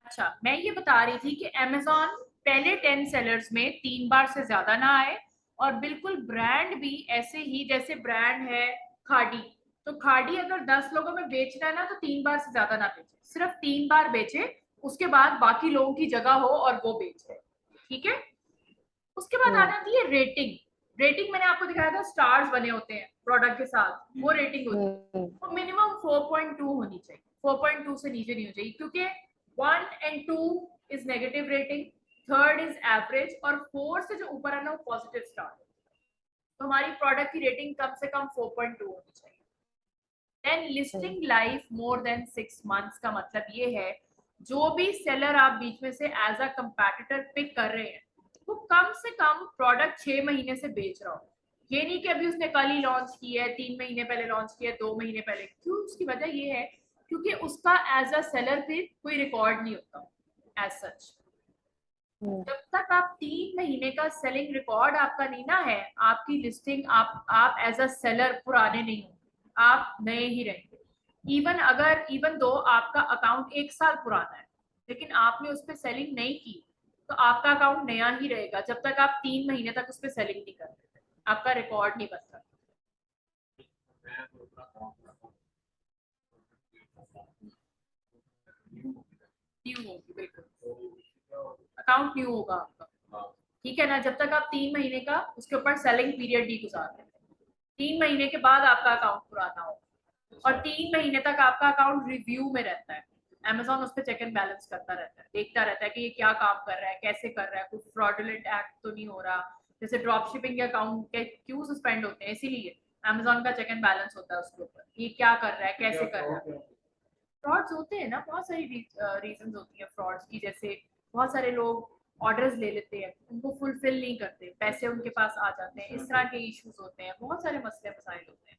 अच्छा, मैं ये बता रही थी कि अमेजोन पहले 10 सेलर्स में 3 बार से ज्यादा ना आए, और बिल्कुल ब्रांड भी ऐसे ही, जैसे ब्रांड है खाड़ी, तो खाड़ी अगर 10 लोगों में बेचना है ना तो 3 बार से ज्यादा ना बेचे, सिर्फ 3 बार बेचे, उसके बाद बाकी लोगों की जगह हो और वो बेचे। ठीक है। उसके बाद आ हम्म। जाती है रेटिंग। रेटिंग मैंने आपको दिखाया था, स्टार्स बने होते हैं प्रोडक्ट के साथ, वो रेटिंग होती है। हम्म। वो मिनिमम 4.2 होनी चाहिए, 4.2 से नीचे नहीं हो चाहिए, क्योंकि 1 और 2 is negative rating, third is average, और 4 से जो ऊपर है ना वो पॉजिटिव स्टार है। तो हमारी प्रोडक्ट की रेटिंग कम से कम 4.2 होनी चाहिए। Then hmm. Listing life more than 6 months का मतलब ये है, जो भी सेलर आप बीच में से एज अ कंपैटिटर पिक कर रहे हैं, वो कम से कम प्रोडक्ट 6 महीने से बेच रहा हो। ये नहीं कि अभी उसने कल ही लॉन्च किया है, 3 महीने पहले लॉन्च किया है, 2 महीने पहले। क्यों? उसकी वजह ये है क्योंकि उसका एज अ सेलर फिर कोई रिकॉर्ड नहीं होता एज सच। हम्म। जब तक आप 3 महीने का सेलिंग रिकॉर्ड आपका नहीं ना है, आपकी लिस्टिंग, आप एज अ सेलर पुराने नहीं हो, आप नए ही रहेंगे। इवन दो आपका अकाउंट 1 साल पुराना है, लेकिन आपने उस पर सेलिंग नहीं की, तो आपका अकाउंट नया ही रहेगा जब तक आप 3 महीने तक उस पर सेलिंग नहीं करते, आपका रिकॉर्ड नहीं बनता। न्यू होगी बिल्कुल, अकाउंट न्यू होगा आपका। ठीक है ना, जब तक आप 3 महीने का उसके ऊपर सेलिंग पीरियड नहीं गुजारते, 3 महीने के बाद आपका अकाउंट पुराना हो, और 3 महीने तक आपका अकाउंट रिव्यू में रहता है। अमेजोन उस पर चेक एंड बैलेंस करता रहता है, देखता रहता है कि ये क्या काम कर रहा है, कैसे कर रहा है, कुछ फ्रॉडुलेंट एक्ट तो नहीं हो रहा। जैसे ड्रॉप शिपिंग के अकाउंट के क्यों सस्पेंड होते हैं, इसीलिए अमेजोन का चेक एंड बैलेंस होता है उसके ऊपर, ये क्या कर रहा है, कैसे कर रहा है। फ्रॉड्स होते हैं ना, बहुत सारी रीजन होती है फ्रॉड्स की, जैसे बहुत सारे लोग ऑर्डर्स ले लेते हैं, उनको फुलफिल नहीं करते, पैसे उनके पास आ जाते हैं, इस तरह के इश्यूज होते हैं, बहुत सारे मसले मसाइल होते हैं।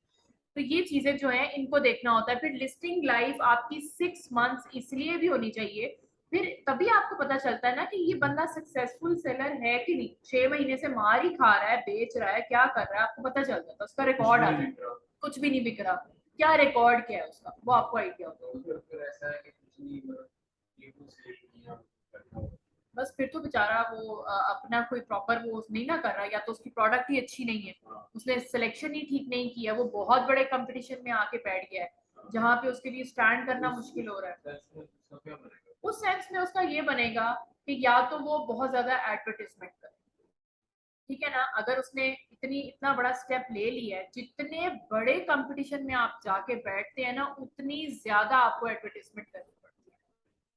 तो ये चीजें जो है इनको देखना होता है। फिर लिस्टिंग लाइफ आपकी 6 मंथ्स इसलिए भी होनी चाहिए, फिर तभी आपको पता चलता है ना कि ये बंदा सक्सेसफुल सेलर है कि नहीं। 6 महीने से मार ही खा रहा है, बेच रहा है, क्या कर रहा है, आपको पता चल जाता है, उसका रिकॉर्ड आ जाता है। कुछ भी नहीं बिक रहा, क्या रिकॉर्ड क्या है उसका, वो आपको आइडिया होता है। बस फिर तो बेचारा वो अपना कोई प्रॉपर वो नहीं ना कर रहा, या तो उसकी प्रोडक्ट ही अच्छी नहीं है, उसने सिलेक्शन ही ठीक नहीं किया, वो बहुत बड़े कंपटीशन में आके बैठ गया है जहाँ पे उसके लिए स्टैंड करना मुश्किल हो रहा है। उस सेंस में उसका ये बनेगा कि या तो वो बहुत ज्यादा एडवर्टीजमेंट करे। ठीक है ना, अगर उसने इतना बड़ा स्टेप ले लिया है, जितने बड़े कंपटीशन में आप जाके बैठते हैं ना, उतनी ज्यादा आपको एडवर्टीजमेंट करनी पड़ती है,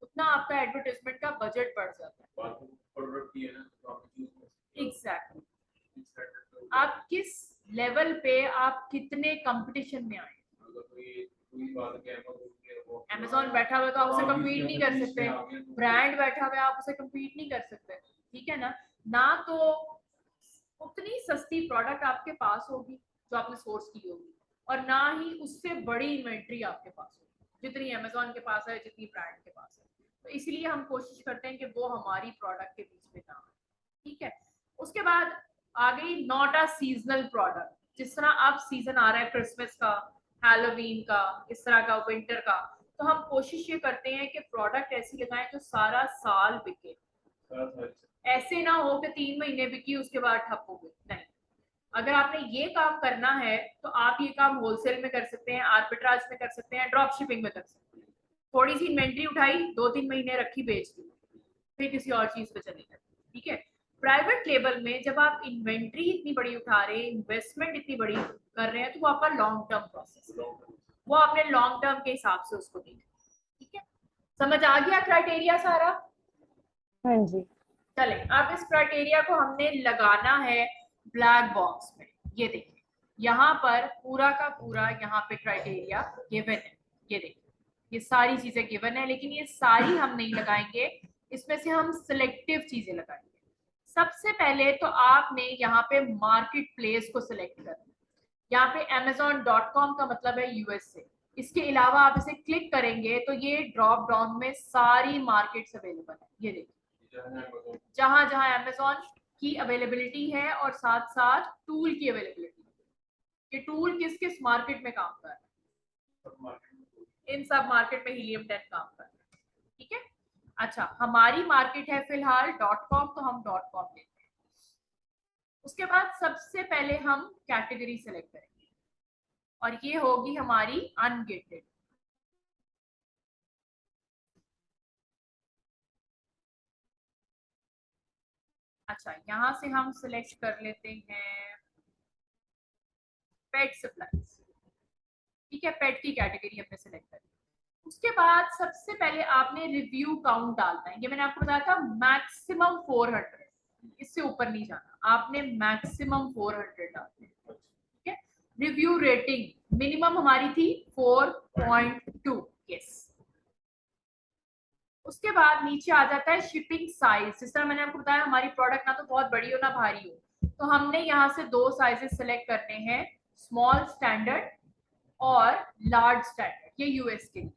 उतना आपका एडवर्टीजमेंट का बजट बढ़ जाता है। एग्जैक्टली, आप किस लेवल पे, आप कितने कंपटीशन में आए। अमेजोन बैठा हुआ तो आप उसे कम्पीट नहीं कर सकते, ब्रांड बैठा हुआ आप उसे कम्पीट नहीं कर सकते। ठीक है ना, ना तो उतनी सस्ती प्रोडक्ट आपके पास होगी जो आपने सोर्स की होगी, और ना ही उससे बड़ी इन्वेंट्री आपके पास होगी जितनी अमेजोन के पास है, जितनी ब्रांड के पास है। तो इसलिए हम कोशिश करते हैं कि वो हमारी प्रोडक्ट के बीच में ना आए। ठीक है। उसके बाद आ गई नॉट अ सीजनल प्रोडक्ट। जिस तरह अब सीजन आ रहा है क्रिसमस का, हैलोवीन का, इस तरह का, विंटर का, तो हम कोशिश ये करते हैं कि प्रोडक्ट ऐसी लगाएं जो सारा साल बिके। ऐसे ना हो कि 3 महीने बिकी उसके बाद ठप हो गई, नहीं। अगर आपने ये काम करना है तो आप ये काम होलसेल में कर सकते हैं, आर्बिट्राज में कर सकते हैं, ड्रॉप शिपिंग में कर सकते हैं। थोड़ी सी इन्वेंट्री उठाई, 2-3 महीने रखी, बेच दी, फिर किसी और चीज पे चले गए। ठीक है। प्राइवेट लेवल में जब आप इन्वेंट्री इतनी बड़ी उठा रहे हैं, इन्वेस्टमेंट इतनी बड़ी कर रहे हैं, तो वो आपका लॉन्ग टर्म प्रोसेस है, वो आपने लॉन्ग टर्म के हिसाब से उसको देखा। ठीक है। समझ आ गया क्राइटेरिया सारा? हाँ जी। चले, अब इस क्राइटेरिया को हमने लगाना है ब्लैक बॉक्स में। ये देखिए, यहाँ पर पूरा का पूरा यहाँ पे क्राइटेरिया गिवन है। ये देखिए, ये सारी चीजें गिवन है, लेकिन ये सारी हम नहीं लगाएंगे, इसमें से हम सिलेक्टिव चीजें लगाएंगे। सबसे पहले तो आपने यहाँ पे मार्केट प्लेस को सिलेक्ट करना। यहाँ पे amazon.com का मतलब है यूएस से। इसके अलावा आप इसे क्लिक करेंगे तो ये ड्रॉप डाउन में सारी मार्केट्स अवेलेबल है। ये देखिए, जहां जहां अमेजोन की अवेलेबिलिटी है और साथ साथ टूल की अवेलेबिलिटी है, ये टूल किस किस मार्केट में काम कर रहा है, इन सब मार्केट में हीलियम 10 काम कर रहा है। ठीक है। अच्छा, हमारी मार्केट है फिलहाल .com, तो हम .com लेते हैं। उसके बाद सबसे पहले हम कैटेगरी सेलेक्ट करेंगे और ये होगी हमारी अनगेटेड। अच्छा, यहां से हम सिलेक्ट कर लेते हैं पेट सप्लाईज। ठीक है, पेट की कैटेगरी हमने सेलेक्ट करी। उसके बाद सबसे पहले आपने रिव्यू काउंट डालना है। ये मैंने आपको बताया था मैक्सिमम 400, इससे ऊपर नहीं जाना, आपने मैक्सिमम 400 डालना है। ठीक है, रिव्यू रेटिंग मिनिमम हमारी थी 4.2। यस। उसके बाद नीचे आ जाता है शिपिंग साइज। जिस तरह मैंने आपको बताया हमारी प्रोडक्ट ना तो बहुत बड़ी हो ना भारी हो, तो हमने यहाँ से दो साइजेस सेलेक्ट करने हैं, स्मॉल स्टैंडर्ड और लार्ज स्टैंडर्ड। ये यूएस के लिए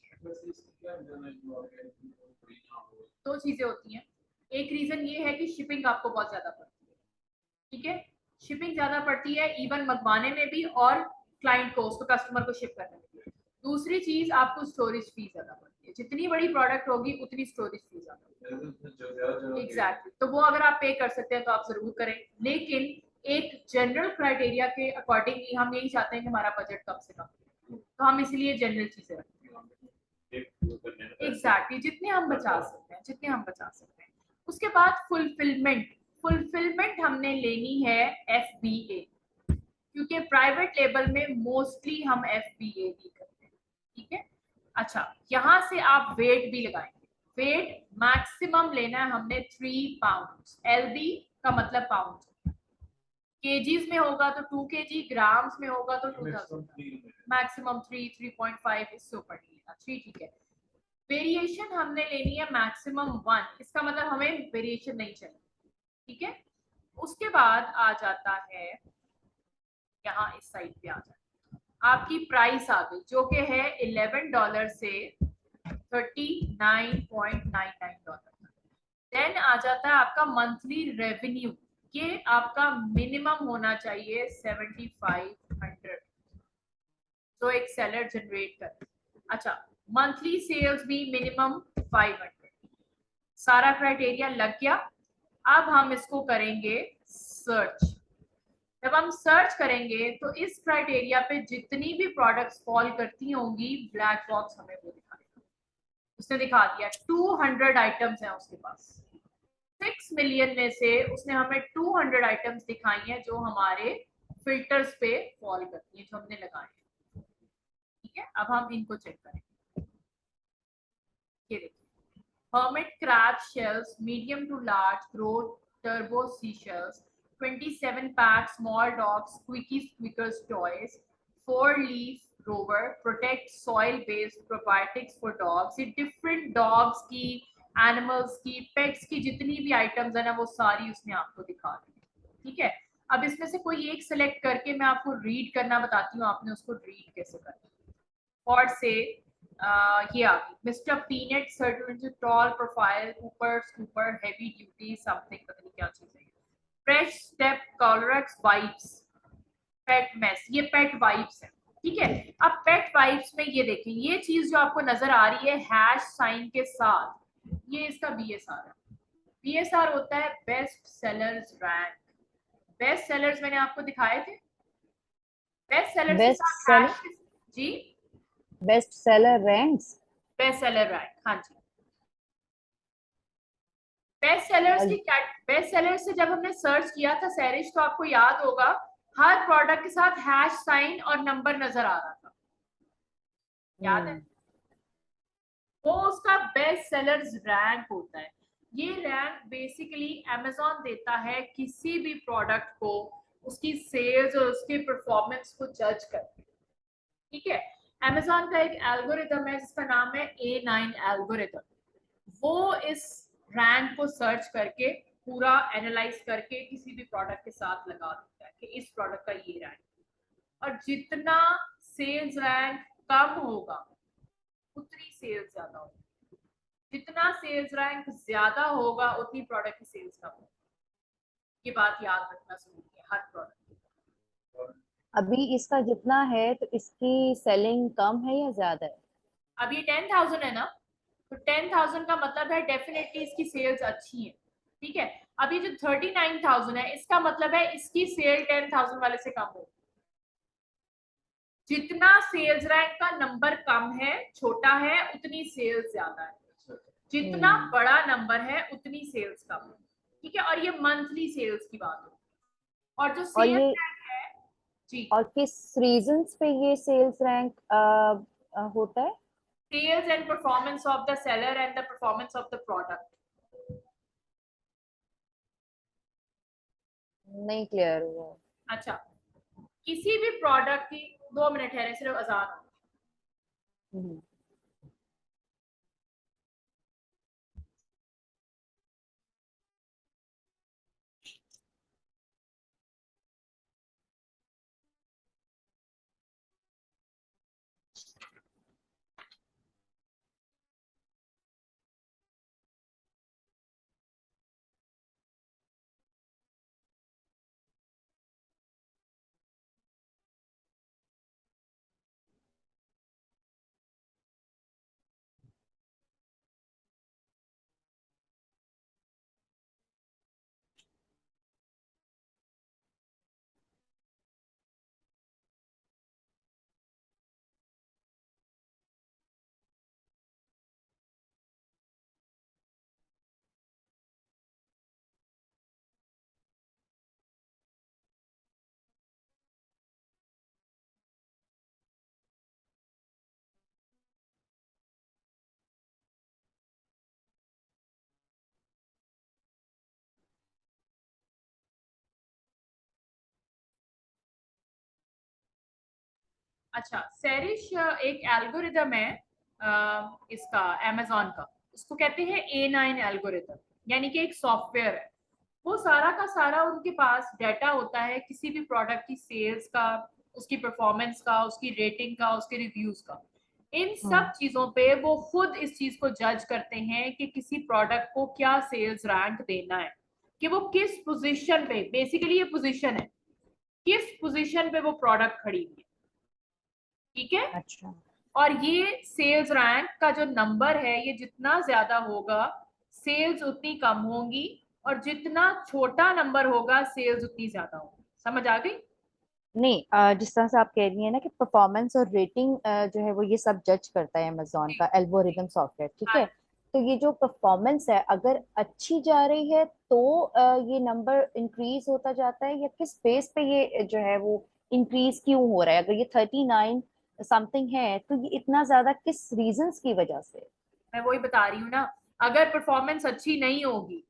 दो चीजें होती हैं। एक रीजन ये है कि शिपिंग आपको बहुत ज्यादा पड़ती है। ठीक है, शिपिंग ज्यादा पड़ती है इवन मंगवाने में भी और क्लाइंट को, उसको, कस्टमर को शिप करने में भी। दूसरी चीज आपको स्टोरेज फीस ज्यादा पड़ती है। जितनी बड़ी प्रोडक्ट होगी उतनी स्टोरेज फीस ज्यादा। एग्जैक्टली, तो वो अगर आप पे कर सकते हैं तो आप जरूर करें, लेकिन एक जनरल क्राइटेरिया के अकॉर्डिंगली हम यही चाहते हैं कि हमारा बजट कम से कम, तो हम इसलिए जनरल चीजें रखते हैं। एग्जैक्टली, जितने हम बचा सकते हैं, जितने हम बचा सकते हैं। उसके बाद फुलफिलमेंट हमने लेनी है FBA, क्योंकि प्राइवेट लेबल में मोस्टली हम FBA ही करते हैं। ठीक है, अच्छा, यहाँ से आप वेट भी लगाएंगे। वेट मैक्सिमम लेना है हमने 3 पाउंड। LB का मतलब पाउंड, केजीज में होगा तो 2 kg, ग्राम्स में होगा तो 2000, मैक्सिमम 3.5, इससे ऊपर नहीं लेना। 3 ठीक है। वेरिएशन हमने लेनी है मैक्सिमम 1, इसका मतलब हमें वेरिएशन नहीं चाहिए। ठीक है, उसके बाद आ जाता है यहाँ इस साइड पे आ जाता है आपकी प्राइस आ गई, जो कि है $11 से $39.99। देन आ जाता है आपका मंथली रेवेन्यू। ये आपका मिनिमम होना चाहिए 7500, जो एक सेलर जनरेट करे। अच्छा, मंथली सेल्स भी मिनिमम 500। सारा क्राइटेरिया लग गया। अब हम इसको करेंगे सर्च। जब हम सर्च करेंगे तो इस क्राइटेरिया पे जितनी भी प्रोडक्ट्स फॉल करती होंगी, ब्लैक बॉक्स हमें वो दिखाएगा। उसने दिखा दिया 200 आइटम्स हैं उसके पास। 6 मिलियन में से उसने हमें 200 आइटम्स दिखाई हैं जो हमारे फिल्टर्स पे फॉल करती हैं, जो हमने लगाए हैं। ठीक है, अब हम इनको चेक करेंगे। ये देखिए, hermit crab shells, medium to large, growth turbo seashells, 27 pack small dogs, squeaky squeakers toys, 4-leaf rover, protect soil based probiotics for dogs। ये different dogs की, एनिमल्स की, पेट्स की जितनी भी आइटम्स है ना, वो सारी उसने आपको दिखा दी। ठीक है, अब इसमें से कोई एक सिलेक्ट करके मैं आपको रीड करना बताती हूँ, आपने उसको रीड कैसे करना है। और से ये आ गई, mister peanut certificate, tall profile, ऊपर स्कूपर, हेवी ड्यूटी समथिंग, पता नहीं क्या चीज है। फ्रेश स्टेप कॉलरेक्स वाइप्स, पेट मेस, ये पेट वाइप्स है। ठीक है, अब पेट वाइप्स में ये देखें, ये चीज जो आपको नजर आ रही है हैश साइन के साथ, ये इसका BSR है। BSR होता है best sellers rank. Best sellers मैंने आपको दिखाए थे, बेस्ट सेलर्स के बेस्ट साथ सेलर, हैश। जी, best seller ranks. Best seller rank, हाँ जी। बेस्ट सेलर्स की, बेस्ट सेलर्स से जब हमने सर्च किया था सैरिश, तो आपको याद होगा हर प्रोडक्ट के साथ हैश साइन और नंबर नजर आ रहा था, याद है? वो उसका बेस्ट सेलर्स रैंक होता है। ये रैंक बेसिकली अमेजोन देता है किसी भी प्रोडक्ट को, उसकी सेल्स और उसके परफॉर्मेंस को जज करके। ठीक है, अमेजोन का एक एल्गोरिथम है जिसका नाम है A9 एल्गोरिथम। वो इस रैंक को सर्च करके पूरा एनालाइज करके किसी भी प्रोडक्ट के साथ लगा देता है कि इस प्रोडक्ट का ये रैंक। और जितना सेल्स रैंक कम होगा उतनी सेल्स ज्यादा होगी, जितना सेल्स रैंक ज्यादा होगा उतनी प्रोडक्ट की सेल्स कम होगी। ये बात याद रखना जरूरी है हर प्रोडक्ट। अभी इसका जितना है तो इसकी सेलिंग कम है या ज्यादा है? अब ये 10,000 है ना, तो 10,000 का मतलब है डेफिनेटली इसकी सेल्स अच्छी है, ठीक है। अभी जो 39,000 है इसका मतलब है इसकी सेल 10,000 वाले से कम हो। जितना सेल्स रैंक का नंबर कम है, छोटा है, उतनी सेल्स ज्यादा है। जितना बड़ा नंबर है उतनी सेल्स कम है, ठीक है। और ये मंथली सेल्स की बात हो। और जो और सेल्स ये रैंक है जी, और किस रीजंस पे ये सेल्स रैंक होता है? sales and performance of the seller and the performance of the product। नहीं क्लियर हुआ। अच्छा, किसी भी प्रोडक्ट की 2 मिनट है, सिर्फ अजान हो। हम्म। अच्छा, सेरिश एक एल्गोरिदम है इसका अमेजोन का, उसको कहते हैं A9 एल्गोरिदम, यानी कि एक सॉफ्टवेयर है। वो सारा का सारा उनके पास डाटा होता है किसी भी प्रोडक्ट की सेल्स का, उसकी परफॉर्मेंस का, उसकी रेटिंग का, उसके रिव्यूज का। इन सब चीजों पे वो खुद इस चीज को जज करते हैं कि किसी प्रोडक्ट को क्या सेल्स रैंक देना है, कि वो किस पोजीशन पे, बेसिकली ये पोजीशन है, किस पोजीशन पे वो प्रोडक्ट खड़ी हुई है, ठीक है। अच्छा। और ये सेल्स रैंक का जो नंबर है, ये जितना ज्यादा होगा सेल्स उतनी कम होंगी, और जितना छोटा नंबर होगा सेल्स उतनी ज्यादा होगी। समझ आ गई? नहीं, जिस तरह से आप कह रही है ना कि परफॉर्मेंस और रेटिंग जो है वो ये सब जज करता है अमेजोन जी का जी। एल्गोरिदम सॉफ्टवेयर, ठीक हाँ है। तो ये जो परफॉर्मेंस है अगर अच्छी जा रही है तो ये नंबर इंक्रीज होता जाता है, या किस बेस पे ये जो है वो इंक्रीज क्यों हो रहा है? अगर ये 39 समथिंग है तो ये इतना ज्यादा किस रीजंस की वजह से? मैं वही बता रही हूँ ना, अगर परफॉर्मेंस अच्छी नहीं होगी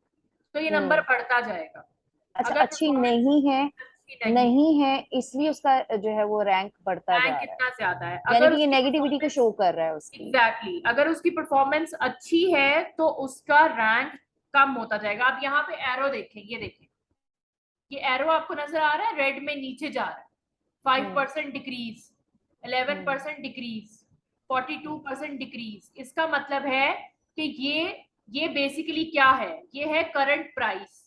तो ये नंबर हम्म। बढ़ता जाएगा। अच्छा, अगर अच्छी परफॉर्मेंस नहीं है। अच्छी नहीं, नहीं है इसलिए उसका जो है वो रैंक बढ़ता जा रैंक रहा है। कितना ज्यादा है, यानी अगर कि ये उसकी नेगेटिविटी को परफॉर्मेंस, शो कर रहा है उसकी। एग्जैक्टली exactly, अगर उसकी परफॉर्मेंस अच्छी है तो उसका रैंक कम होता जाएगा। आप यहाँ पे एरो देखें, ये देखें, ये एरो आपको नजर आ रहा है, रेड में नीचे जा रहा है। Hmm. 5% decrease, eleven hmm. Percent decrease, 42% decrease. इसका मतलब है कि ये बेसिकली क्या है, ये है करंट प्राइस।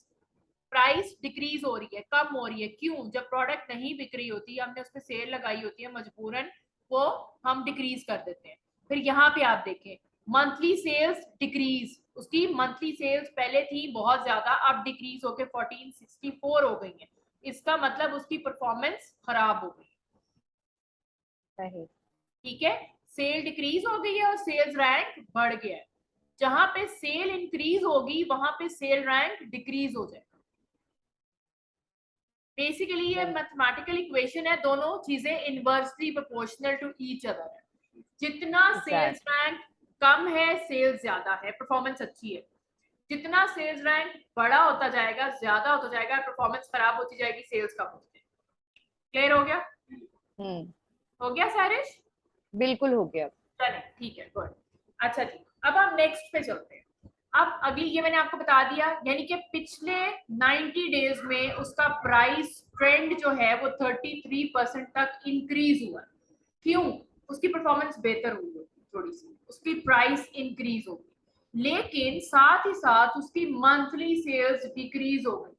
प्राइस डिक्रीज हो रही है, कम हो रही है। क्यों? जब प्रोडक्ट नहीं बिक रही होती, हमने उस पर सेल लगाई होती है, मजबूरन वो हम डिक्रीज कर देते हैं। फिर यहाँ पे आप देखें, मंथली सेल्स डिक्रीज, उसकी मंथली सेल्स पहले थी बहुत ज्यादा, अब डिक्रीज होकर 1464 हो गई है। इसका मतलब उसकी परफॉर्मेंस खराब हो गई, सही। ठीक है। सेल डिक्रीज हो गई है और सेल्स रैंक बढ़ गया है। जहां पे सेल इंक्रीज होगी वहां पे सेल रैंक डिक्रीज हो जाएगा। बेसिकली ये बिल्कुल। मैथमेटिकल इक्वेशन है, दोनों चीजें inversely proportional to each other है। जितना सेल्स एग्जैक्ट। रैंक कम है सेल्स ज्यादा है, परफॉर्मेंस अच्छी है। जितना सेल्स रैंक बड़ा होता जाएगा, ज्यादा होता जाएगा, परफॉर्मेंस खराब होती जाएगी, सेल्स कम होती जाएगी। क्लियर हो गया? हम्म। हो गया सारिश? बिल्कुल हो गया। चले ठीक है, गुड। अच्छा जी, अब हम नेक्स्ट पे चलते हैं। अब अगली, ये मैंने आपको बता दिया, यानी कि पिछले 90 डेज में उसका प्राइस ट्रेंड जो है वो 33% तक इंक्रीज हुआ। क्यों? उसकी परफॉर्मेंस बेहतर हुई होगी, थोड़ी सी उसकी प्राइस इंक्रीज होगी, लेकिन साथ ही साथ उसकी मंथली सेल्स डिक्रीज हो गई।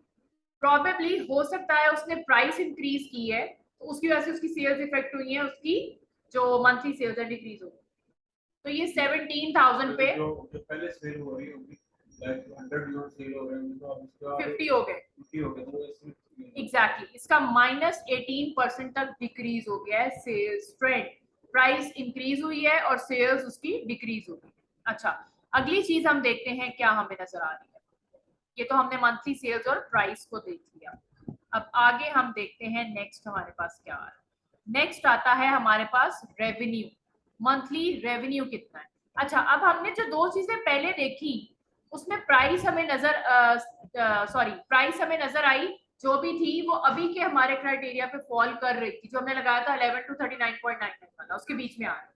प्रॉबेबली हो सकता है उसने प्राइस इंक्रीज की है तो उसकी वजह से उसकी सेल्स इफेक्ट हुई है, उसकी जो मंथली सेल्स है डिक्रीज हो गई। तो ये 17,000 पे जो पहले सेल हो रही होगी, लाइक 100 यूनिट सेल हो रहे होंगे, तो अब इसका 50 हो गए 50 हो गया, तो इसमें एग्जैक्टली इसका -18% तक डिक्रीज हो गया है सेल्स ट्रेंड। प्राइस इंक्रीज हुई है और सेल्स उसकी डिक्रीज हो गई। अच्छा, अगली चीज हम देखते हैं क्या हमें नजर आ रही है। ये तो हमने मंथली सेल्स और प्राइस को देख लिया। अब आगे हम देखते हैं नेक्स्ट हमारे पास क्या आ रहा है। नेक्स्ट आता है हमारे पास रेवेन्यू, मंथली रेवेन्यू कितना है। अच्छा, अब हमने जो दो चीजें पहले देखी उसमें प्राइस हमें नजर प्राइस हमें नजर आई जो भी थी वो अभी के हमारे क्राइटेरिया पे फॉल कर रही थी। जो हमने लगाया था 11 to 39.99 वाला, उसके बीच में आ रहा है,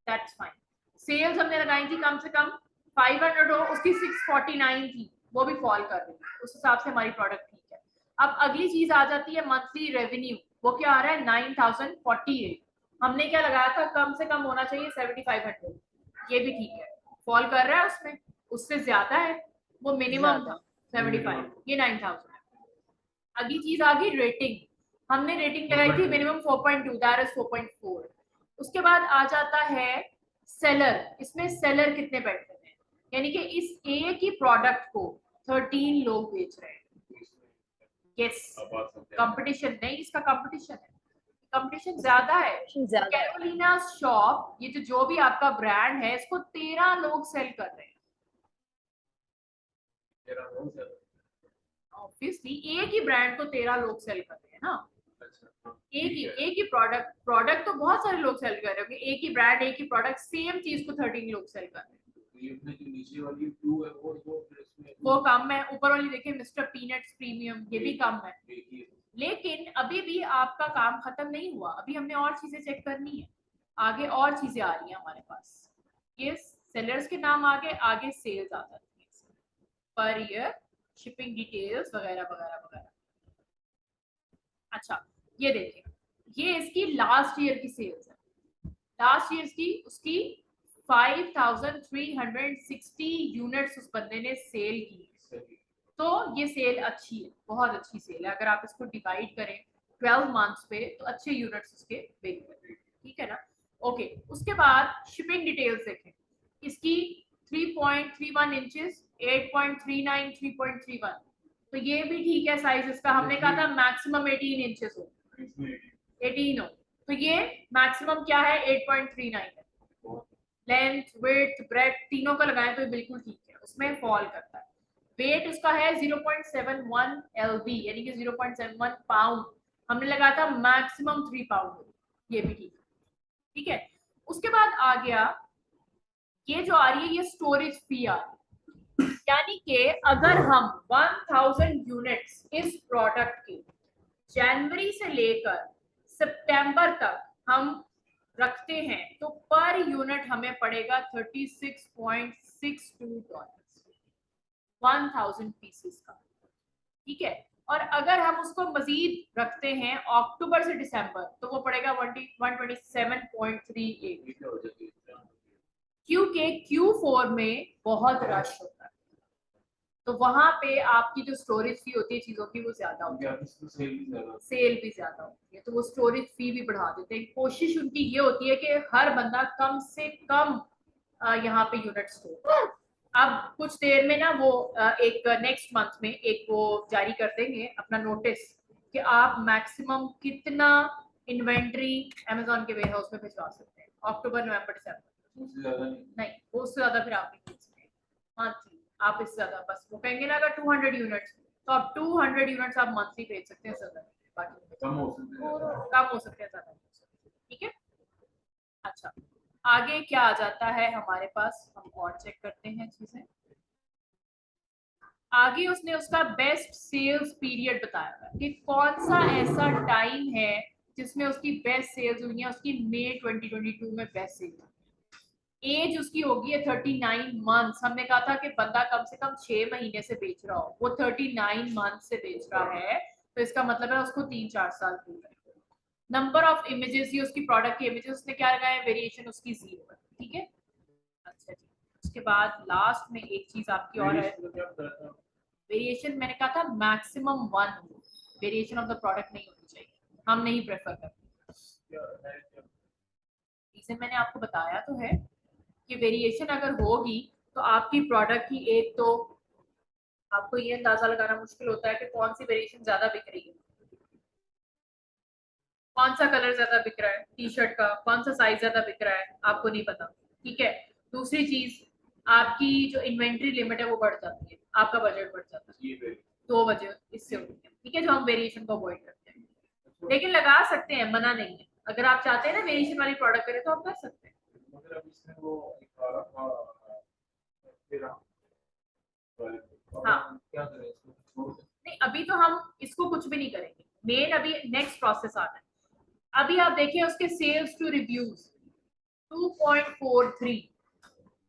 दैट्स फाइन। सेल्स हमने लगाई थी कम से कम 500 हो, उसकी 649 थी, वो भी फॉल कर रही है, उस हिसाब से हमारी प्रोडक्ट ठीक है। अब अगली चीज आ जाती है मंथली रेवेन्यू, वो क्या आ रहा है 9048। हमने क्या लगाया था कम से कम होना चाहिए 7500, ये भी ठीक है, फॉल कर रहा है उसमें, उससे ज्यादा है, वो मिनिमम था 75, ये 9000 है। अगली चीज आ गई रेटिंग, हमने रेटिंग लगाई थी मिनिमम 4.2, दैट इज 4.4। उसके बाद आ जाता है सेलर, इसमें सेलर कितने बैठे हैं, यानी कि इस एक ही प्रोडक्ट को 13 लोग बेच रहे हैं। यस, कंपटीशन नहीं, इसका कंपटीशन है, कंपटीशन ज्यादा है। कैरोलिना शॉप, ये जो भी आपका ब्रांड है, इसको 13 लोग सेल कर रहे हैं। ऑब्वियसली एक ही ब्रांड को 13 लोग सेल कर रहे हैं ना, एक ही प्रोडक्ट तो बहुत सारे लोग सेल कर रहे होंगे, एक ही ब्रांड एक ही प्रोडक्ट सेम चीज को 13 लोग सेल कर रहे हैं। जो नीचे वाली 2 है वो कम है, ऊपर वाली देखिए मिस्टर पीनट्स प्रीमियम, ये भी कम है। लेकिन अभी भी आपका काम खत्म नहीं हुआ, अभी हमने और चीजें चेक करनी है, आगे और चीजें आ रही हैं हमारे पास। ये सेलर्स के नाम आगे सेल्स आ जाती है, पर ईयर, शिपिंग डिटेल्स वगैरह वगैरह वगैरह। अच्छा, ये देखिए, ये इसकी लास्ट ईयर की सेल्स है, लास्ट ईयर की उसकी 5360 यूनिट्स उस बंदे ने सेल की, तो ये सेल अच्छी है, बहुत अच्छी सेल है। अगर आप इसको डिवाइड करें 12 मंथ्स पे तो अच्छे यूनिट्स उसके बिक गए, ठीक है ना। ओके, उसके बाद शिपिंग डिटेल्स देखें, इसकी 3.31 इंचेस, 8.39, 3.31, तो ये भी ठीक है साइज इसका। हमने कहा था मैक्सिमम 18 इंचेस हो, 18 हो, तो ये मैक्सिमम क्या है 8.39 है। लेंथ, विड्थ, ब्रेड्थ तीनों का लगाएं तो ये बिल्कुल ठीक है, उसमें फॉल करता है। वेट उसका है 0.71 lb, यानी कि 0.71 पाउंड, हमने लगाया था मैक्सिमम 3 पाउंड, ये भी ठीक है, ठीक है। उसके बाद आ गया ये जो आ रही है, ये स्टोरेज फी आ रही है, यानी कि अगर हम 1000 यूनिट्स इस प्रोडक्ट के जनवरी से लेकर सितंबर तक हम रखते हैं तो पर यूनिट हमें पड़ेगा $36.62, 1000 पीसेस का, ठीक है। और अगर हम उसको मजीद रखते हैं अक्टूबर से दिसंबर तो वो पड़ेगा 127.38, क्योंकि Q4 में बहुत रश होता है, तो वहां पे आपकी जो स्टोरेज फी होती है चीजों की वो ज्यादा होती है, सेल भी ज्यादा होती है, तो वो स्टोरेज फी भी बढ़ा देते हैं। कोशिश उनकी ये होती है कि हर बंदा कम से कम यहाँ पे यूनिट स्टोर। अब कुछ देर में ना वो एक नेक्स्ट मंथ में एक वो जारी कर देंगे अपना नोटिस कि आप मैक्सिमम कितना इन्वेंट्री अमेजोन के वेयर हाउस में भिजवा सकते हैं, अक्टूबर नवंबर दिसंबर नहीं, वो उससे ज्यादा फिर आप नहीं भेज सकते मंथली, आप इससे ज्यादा बस वो कहेंगे ना अगर 200 यूनिट्स तो आप 200 यूनिट्स आप मंथली भेज सकते हैं, ज्यादा बाकी कम हो सकते हैं ज्यादा, ठीक है। अच्छा, आगे क्या आ जाता है हमारे पास, हम और चेक करते हैं चीजें। आगे उसने उसका बेस्ट सेल्स पीरियड बताया था कि कौन सा ऐसा टाइम है जिसमें उसकी बेस्ट सेल्स हुई है, उसकी मई 2022 में बेस्ट सेल्स। एज उसकी होगी है 39 मंथ्स, हमने कहा था कि बंदा कम से कम 6 महीने से बेच रहा हो, वो 39 मंथ से बेच रहा है, तो इसका मतलब है उसको 3-4 साल पूरे। नंबर ऑफ इमेजेस, ये उसकी प्रोडक्ट की इमेजेस उसने क्या लगाया, वेरिएशन उसकी 0 है, ठीक है। अच्छा जी, उसके बाद लास्ट में एक चीज आपकी और है, वेरिएशन मैंने कहा था maximum 1, variation of the product नहीं होनी चाहिए, हम नहीं प्रेफर करते। रीजन मैंने आपको बताया तो है कि वेरिएशन अगर होगी तो आपकी प्रोडक्ट की एक तो आपको ये अंदाजा लगाना मुश्किल होता है कि कौन सी वेरिएशन ज्यादा बिक रही है, कौन सा कलर ज्यादा बिक रहा है टी शर्ट का, कौन सा साइज ज्यादा बिक रहा है, आपको नहीं पता। ठीक है, दूसरी चीज आपकी जो इन्वेंट्री लिमिट है वो बढ़ जाती है, आपका बजट बढ़ जाता है, दो वजह इससे होती है। ठीक है, जो हम वेरिएशन को अवॉइड करते हैं, लेकिन लगा सकते हैं, मना नहीं है। अगर आप चाहते हैं ना वेरिएशन वाली प्रोडक्ट करें तो आप कर सकते हैं। मगर अब इसमें वो एक आ रहा था तेरा हाँ, क्या करें इसको छोड़ दें? नहीं अभी तो हम इसको कुछ भी नहीं करेंगे, मेन अभी नेक्स्ट प्रोसेस आना है। अभी आप देखिए उसके सेल्स टू रिव्यूज 2.43,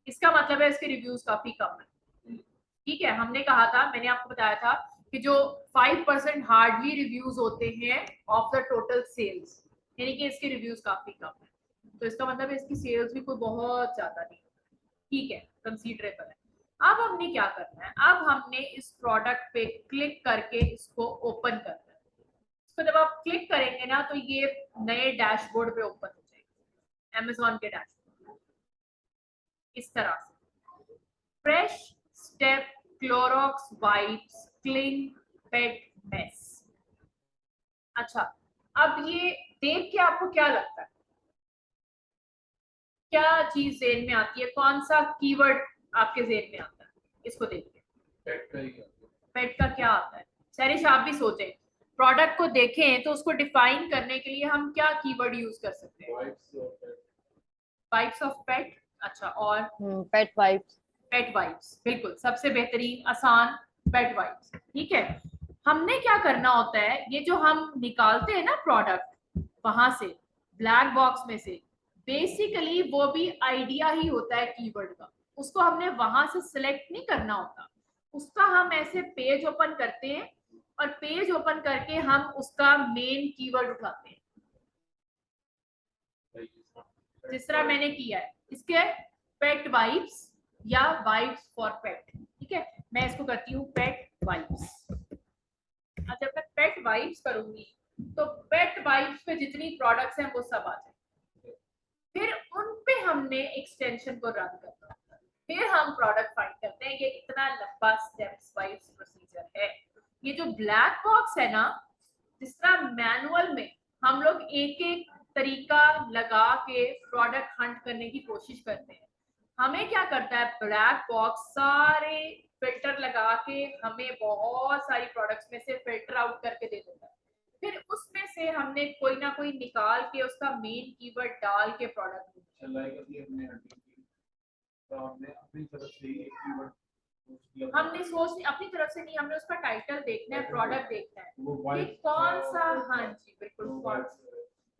इसका मतलब है इसके रिव्यूज काफी कम है। ठीक है, हमने कहा था, मैंने आपको बताया था कि जो 5% हार्डली रिव्यूज होते हैं ऑफ द टोटल सेल्स, यानी कि इसके रिव्यूज काफी कम है, तो इसका मतलब है इसकी सेल्स भी कोई बहुत ज्यादा नहीं। ठीक है, कंसीडरेबल है। अब हमने क्या करना है, अब हमने इस प्रोडक्ट पे क्लिक करके इसको ओपन करना है। इसको जब आप क्लिक करेंगे ना तो ये नए डैशबोर्ड पे ओपन हो जाएगा, अमेज़न के डैशबोर्ड इस तरह से। Fresh step Clorox wipes clean pet mess. अच्छा, अब ये देख के आपको क्या लगता है, क्या चीज जेन में आती है, कौन सा कीवर्ड आपके जेन में आता है इसको देख के? पेट का ही है। पेट का क्या आता है? सरिश आप भी सोचें, प्रोडक्ट को देखें तो उसको डिफाइन करने के लिए हम क्या कीवर्ड यूज कर सकते हैं? Wipes और pet। वाइप्स ऑफ पेट। अच्छा, और पेट वाइप्स। पेट वाइप्स, बिल्कुल सबसे बेहतरीन आसान, पेट वाइप्स। ठीक है, हमने क्या करना होता है, ये जो हम निकालते हैं ना प्रोडक्ट वहां से ब्लैक बॉक्स में से, बेसिकली वो भी आइडिया ही होता है कीवर्ड का, उसको हमने वहां से सिलेक्ट नहीं करना होता, उसका हम ऐसे पेज ओपन करते हैं और पेज ओपन करके हम उसका मेन कीवर्ड उठाते हैं, जिस तरह मैंने किया है इसके पेट वाइप्स या वाइप्स फॉर पेट। ठीक है, मैं इसको करती हूँ पेट वाइप्स। अच्छा, मैं पेट वाइप्स करूंगी तो पेट वाइप्स पे जितनी प्रोडक्ट्स हैं वो सब आ जाएंगे, फिर उन पे हमने एक्सटेंशन को रन करना होता है, फिर हम प्रोडक्ट फाइंड करते हैं। ये इतना लंबा स्टेप्स वाइज प्रोसीजर है। ये जो ब्लैक बॉक्स है ना, जिस तरह मैनुअल में हम लोग एक एक तरीका लगा के प्रोडक्ट हंट करने की कोशिश करते हैं, हमें क्या करता है ब्लैक बॉक्स सारे फिल्टर लगा के हमें बहुत सारी प्रोडक्ट्स में से फिल्टर आउट करके दे देता है, फिर उसमें से हमने कोई ना कोई निकाल के उसका मेन कीवर्ड डाल के प्रोडक्ट लाइक अभी हमने हंटिंग की तो हमने अपनी तरफ से ही एक कीवर्ड हमने सोच अपनी तरफ से नहीं, हमने उसका टाइटल देखना है, प्रोडक्ट देखना है वो कि वाइप्स कौन सा। हाँ जी बिल्कुल,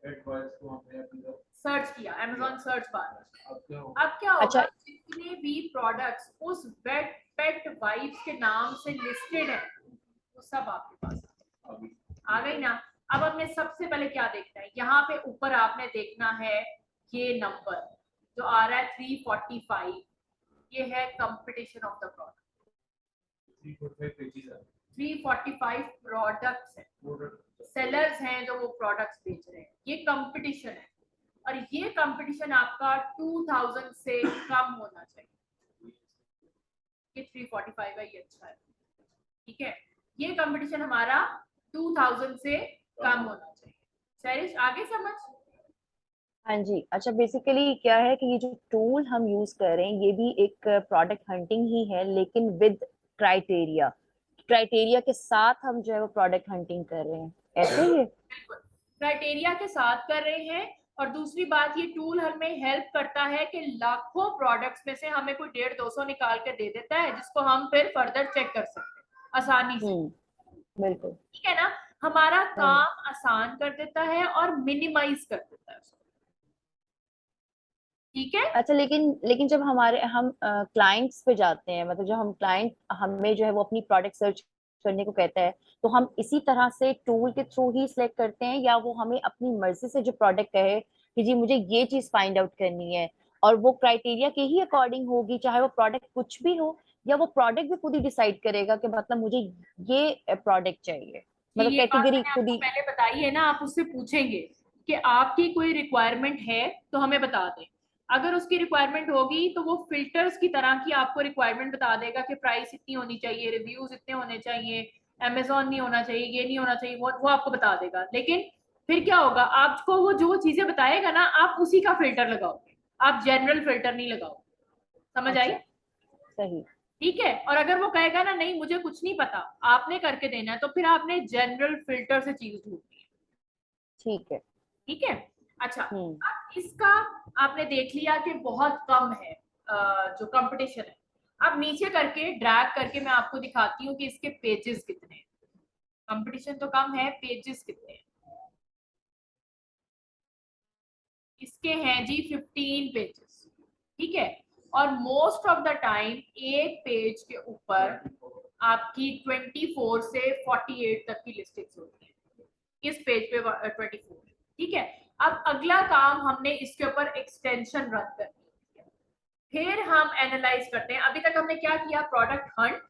पेट वाइप्स को हमने अपनी तरफ सर्च किया अमेज़न सर्च बार। अब क्या हो अब क्या होगा, अच्छा। जितने भी प्रोडक्ट्स उस पेट वाइप्स के नाम से लिस्टेड है वो सब आपके पास अभी आ गई ना। अब हमने सबसे पहले क्या देखना है, यहाँ पे ऊपर आपने देखना है ये नंबर जो आ रहा है 345, ये है competition of the product. 345 pages है 345 प्रोडक्ट्स है, प्रोडक्ट सेलर्स हैं जो वो प्रोडक्ट्स बेच रहे हैं, ये कंपटीशन है, और ये कंपटीशन आपका 2000 से कम होना चाहिए। ये 345 है, ये अच्छा है। ठीक है, ये कंपटीशन हमारा 2000 से कम होना चाहिए। सैरिश आगे समझ? हाँ जी। अच्छा, बेसिकली क्या है कि ये जो टूल हम यूज कर रहे हैं ये भी एक प्रोडक्ट हंटिंग ही है, लेकिन विद क्राइटेरिया। क्राइटेरिया के साथ हम जो है वो प्रोडक्ट हंटिंग कर रहे हैं, ऐसे ही है। बिल्कुल, क्राइटेरिया के साथ कर रहे हैं। और दूसरी बात, ये टूल हमें हेल्प करता है कि लाखों प्रोडक्ट्स में से हमें कोई 150-200 निकाल के दे देता है, जिसको हम फिर फर्दर चेक कर सकते हैं आसानी से। बिल्कुल। ठीक है ना, हमारा हाँ। काम आसान कर देता है और मिनिमाइज कर देता है उसको। ठीक है, अच्छा, लेकिन जब हम क्लाइंट्स पे जाते हैं, मतलब जब हम क्लाइंट हमें जो है वो अपनी प्रोडक्ट सर्च करने को कहता है, तो हम इसी तरह से टूल के थ्रू ही सिलेक्ट करते हैं, या वो हमें अपनी मर्जी से जो प्रोडक्ट कहे कि जी मुझे ये चीज फाइंड आउट करनी है, और वो क्राइटेरिया के ही अकॉर्डिंग होगी, चाहे वो प्रोडक्ट कुछ भी हो, या वो प्रोडक्ट भी खुद ही डिसाइड करेगा कि मतलब मुझे ये प्रोडक्ट चाहिए, जी मतलब ये बात कैटेगरी मैंने खुद आपको ही। पहले बताई है ना, आप उससे पूछेंगे कि आपकी कोई रिक्वायरमेंट है तो हमें बता दें, अगर उसकी रिक्वायरमेंट होगी तो वो फिल्टर्स की तरह की आपको रिक्वायरमेंट बता देगा कि प्राइस इतनी होनी चाहिए, रिव्यूज इतने होने चाहिए, अमेजोन नहीं होना चाहिए, ये नहीं होना चाहिए, वो आपको बता देगा। लेकिन फिर क्या होगा, आपको वो जो चीजें बताएगा ना, आप उसी का फिल्टर लगाओगे, आप जनरल फिल्टर नहीं लगाओगे। समझ आई? सही। ठीक है। और अगर वो कहेगा ना नहीं मुझे कुछ नहीं पता, आपने करके देना है, तो फिर आपने जनरल फिल्टर से चीज ढूंढनी है। ठीक है। ठीक है। अच्छा, हम्म। अब इसका आपने देख लिया कि बहुत कम है जो कंपटीशन है। अब नीचे करके ड्रैग करके मैं आपको दिखाती हूँ कि इसके पेजेस कितने हैं। कंपटीशन तो कम है, पेजेस कितने हैं? इसके हैं जी 15 पेजेस। ठीक है। और मोस्ट ऑफ द टाइम एक पेज के ऊपर आपकी 24 से 48 तक की लिस्टिंग्स होती है। इस पेज पे 24। ठीक है। अब अगला काम हमने इसके ऊपर एक्सटेंशन रन करनी है। फिर हम एनालाइज करते हैं। अभी तक हमने क्या किया, प्रोडक्ट हंट,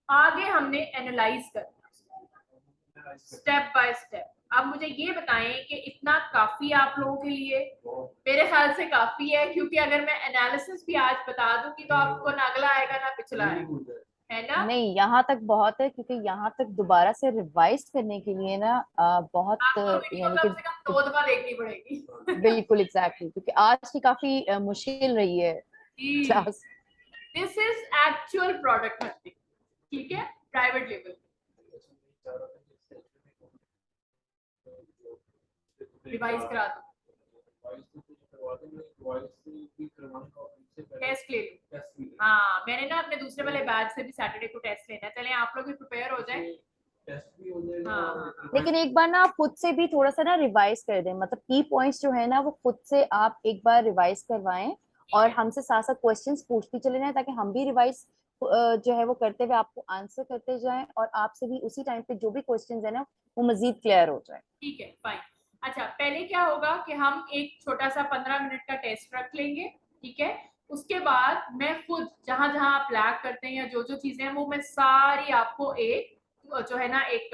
आगे हमने एनालाइज करना स्टेप बाय स्टेप। अब मुझे ये बताएं कि इतना काफी है आप लोगों के लिए? मेरे ख्याल से काफी है, क्योंकि अगर मैं एनालिसिस भी आज बता दूंगी तो आपको ना अगला आएगा ना पिछला आएगा, है ना? नहीं, यहाँ तक बहुत है, क्योंकि यहाँ तक दोबारा से रिवाइज करने के लिए ना बहुत आपको वीडियो यानी कम कि से कम 2 दफा देखनी पड़ेगी। बिल्कुल एग्जैक्टली, क्योंकि आज की काफी मुश्किल रही है class. This is actual product hunting. ठीक है, प्राइवेट लेवल रिवाइज करा दो, टेस्ट ले लो। हाँ, मैंने ना अपने दूसरे वाले बैच से भी सैटरडे को टेस्ट लेना है। चलें आप लोग भी प्रिपेयर हो जाए। हाँ। लेकिन एक बार ना आप खुद से भी थोड़ा सा ना रिवाइज कर दें, मतलब की पॉइंट्स जो है ना वो खुद से आप एक बार रिवाइज करवाएं, और हमसे साथ साथ क्वेश्चंस पूछती चले जाएं, ताकि हम भी रिवाइज जो है वो करते हुए आपको आंसर करते जाएं, और आपसे भी उसी टाइम पे जो भी क्वेश्चंस है ना वो मजीद क्लियर हो जाए। ठीक है, फाइन। अच्छा, पहले क्या होगा कि हम एक छोटा सा 15 मिनट का टेस्ट रख लेंगे। ठीक है। उसके बाद मैं खुद जहां जहां आप लैग करते हैं या जो जो चीजें हैं वो मैं सारी आपको एक जो है ना एक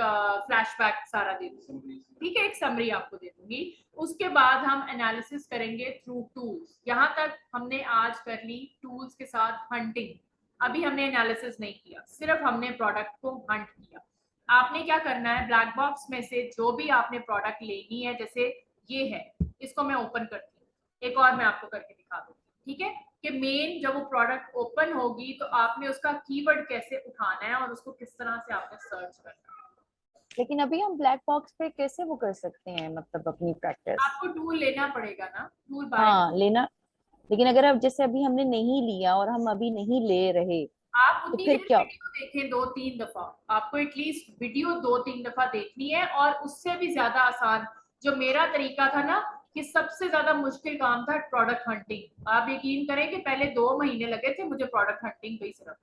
फ्लैशबैक सारा दे दूंगी। ठीक है, एक समरी आपको दे दूंगी। उसके बाद हम एनालिसिस करेंगे थ्रू टूल्स। यहाँ तक हमने आज कर ली टूल्स के साथ हंटिंग। अभी हमने एनालिसिस नहीं किया, सिर्फ हमने प्रोडक्ट को हंट किया। आपने क्या करना है, ब्लैक बॉक्स में से जो भी आपने प्रोडक्ट लेनी है, जैसे ये है, इसको मैं ओपन करती हूँ, एक और मैं आपको करके दिखा दूँ। ठीक है, कि मेन जब वो प्रोडक्ट ओपन होगी तो आपने उसका कीवर्ड कैसे उठाना है और उसको किस तरह से आपने सर्च करना है। लेकिन अभी हम ब्लैक बॉक्स पे कैसे वो कर सकते हैं, मतलब अपनी प्रैक्टिस? आपको टूल लेना पड़ेगा ना, टूल बाय हाँ लेना, लेकिन अगर अब जैसे अभी हमने नहीं लिया और हम अभी नहीं ले रहे, आप तो उतनी फिर देर क्या? वीडियो देखें 2-3 दफा। आपको एटलीस्ट वीडियो 2-3 दफा देखनी है। और उससे भी ज्यादा आसान जो मेरा तरीका था ना, कि सबसे ज्यादा मुश्किल काम था प्रोडक्ट हंटिंग। आप यकीन करें कि पहले 2 महीने लगे थे मुझे प्रोडक्ट हंटिंग पे ही सिर्फ।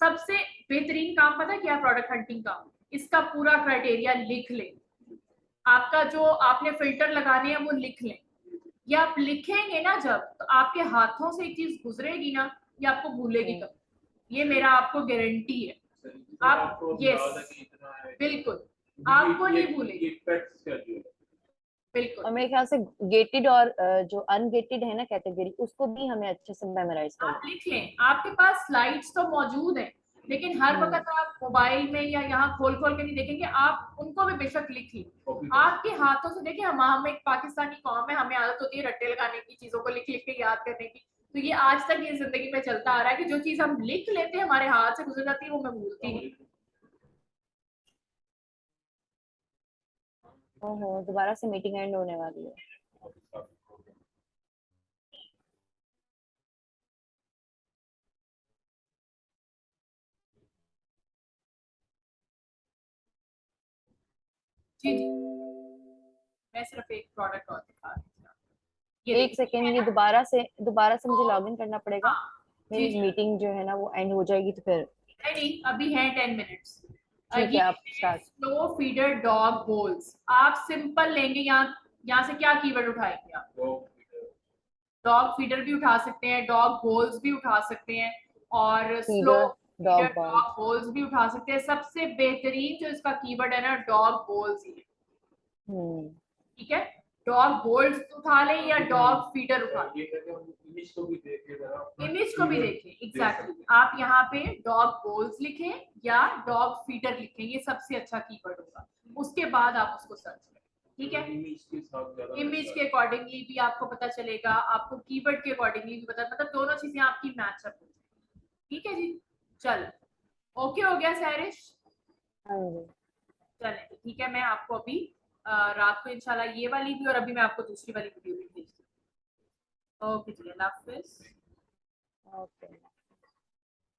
सबसे बेहतरीन काम पता क्या, प्रोडक्ट हंटिंग का? इसका पूरा क्राइटेरिया लिख लें। आपका जो आपने फिल्टर लगाने हैं वो लिख लें। ये आप लिखेंगे ना जब, तो आपके हाथों से एक चीज गुजरेगी ना, ये आपको भूलेगी कभी। ये मेरा आपको गारंटी है। आप यस, बिल्कुल आपको नहीं भूलेगी। बिल्कुल। और मेरे ख्याल से गेटेड और जो अनगेटेड है ना कैटेगरी, उसको भी हमें अच्छे से मेमोराइज आप करना लिख लें, आपके पास स्लाइड्स तो मौजूद है, लेकिन हर है। वक्त आप मोबाइल में या यहाँ खोल खोल के नहीं देखेंगे। आप उनको भी बेशक लिख लें, आपके हाथों से। देखिए हम एक पाकिस्तानी कौम है, हमें आदत होती है रट्टे लगाने की, चीजों को लिख लिख के याद करने की। तो ये आज तक ये जिंदगी में चलता आ रहा है कि जो चीज हम लिख लेते हैं हमारे हाथ से गुजर जाती है, वो मैं भूलती नहीं। ओहो, दोबारा से मीटिंग एंड होने वाली है। जी जी, मैं सिर्फ एक प्रोडक्ट और दिखा रही हूँ। ये एक देखिए, सेकेंड, है ये ना? दोबारा से मुझे तो लॉग इन करना पड़ेगा। हाँ, जी मेरी जी, मीटिंग जो है ना वो एंड हो जाएगी, तो फिर नहीं नहीं, अभी है 10 मिनट्स। ठीक ये है, आप है start. Slow feeder dog bowls. आप सिंपल लेंगे, यहाँ से क्या कीवर्ड उठाएंगे आप? डॉग फीडर भी उठा सकते हैं, डॉग बोल्स भी उठा सकते हैं, और slow feeder feeder dog bowl. Dog bowls भी उठा सकते हैं। सबसे बेहतरीन जो इसका कीवर्ड है ना, डॉग बोल्स ही है। हम्म। ठीक है। डॉग बोल्स उठा लें या डॉग फीडर उठा लें? ये है कि हम इमेज को भी देखें जरा, अपना इमेज को भी keyword देखें, दे एग्जैक्टली सकते आप यहाँ पे डॉग बोल्स लिखें या डॉग फीडर लिखें, ये सबसे अच्छा कीवर्ड होगा, उसके बाद आप उसको सर्च करें, ठीक है। इमेज के साथ ज्यादा इमेज के अकॉर्डिंगली भी आपको पता चलेगा, आपको कीवर्ड के अकॉर्डिंगली भी पता, मतलब दोनों चीजें आपकी मैचअप हो जाएगी, ठीक है जी। चल ओके हो गया सैरिश? हाँ जी। चले तो ठीक है, मैं आपको अभी रात को इंशाल्लाह ये वाली भी और अभी मैं आपको दूसरी वाली वीडियो भी भेजती हूँ। ओके जी, अल्लाह हाफिज। ओके।